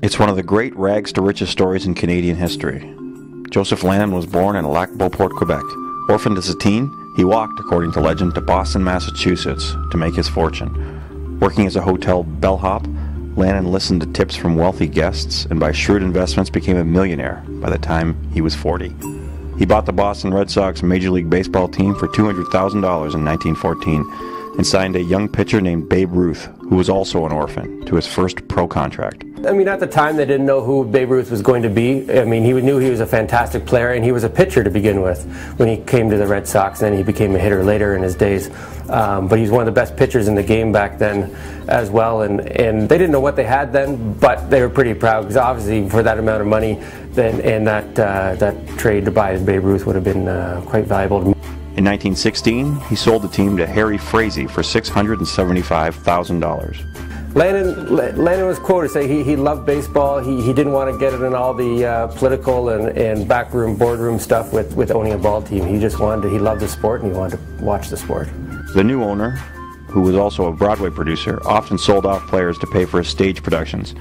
It's one of the great rags to riches stories in Canadian history. Joseph Lannin was born in Lac-Beauport, Quebec. Orphaned as a teen, he walked, according to legend, to Boston, Massachusetts to make his fortune. Working as a hotel bellhop, Lannin listened to tips from wealthy guests and by shrewd investments became a millionaire by the time he was 40. He bought the Boston Red Sox Major League Baseball team for $200,000 in 1914 and signed a young pitcher named Babe Ruth, who was also an orphan, to his first pro contract. I mean, at the time they didn't know who Babe Ruth was going to be. I mean, he knew he was a fantastic player, and he was a pitcher to begin with when he came to the Red Sox. Then he became a hitter later in his days. But he's one of the best pitchers in the game back then as well. And they didn't know what they had then, but they were pretty proud because obviously for that amount of money, and that trade to buy Babe Ruth would have been quite valuable to me. In 1916, he sold the team to Harry Frazee for $675,000. Lannin was quoted say he loved baseball. He didn't want to get it in all the political and backroom, boardroom stuff with owning a ball team. He just wanted to, he loved the sport and he wanted to watch the sport. The new owner, who was also a Broadway producer, often sold off players to pay for his stage productions.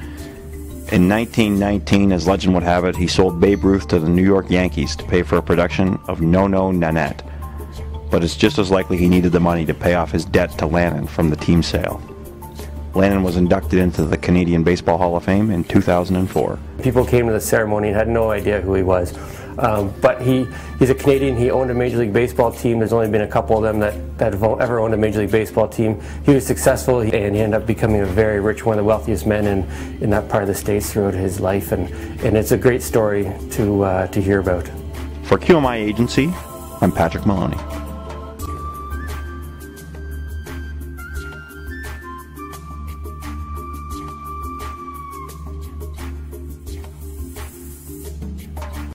In 1919, as legend would have it, he sold Babe Ruth to the New York Yankees to pay for a production of No No Nanette. But it's just as likely he needed the money to pay off his debt to Lannin from the team sale. Lannin was inducted into the Canadian Baseball Hall of Fame in 2004. People came to the ceremony and had no idea who he was. But he's a Canadian. He owned a Major League Baseball team. There's only been a couple of them that have ever owned a Major League Baseball team. He was successful and he ended up becoming a very rich, one of the wealthiest men in that part of the States throughout his life. And it's a great story to hear about. For QMI Agency, I'm Patrick Maloney.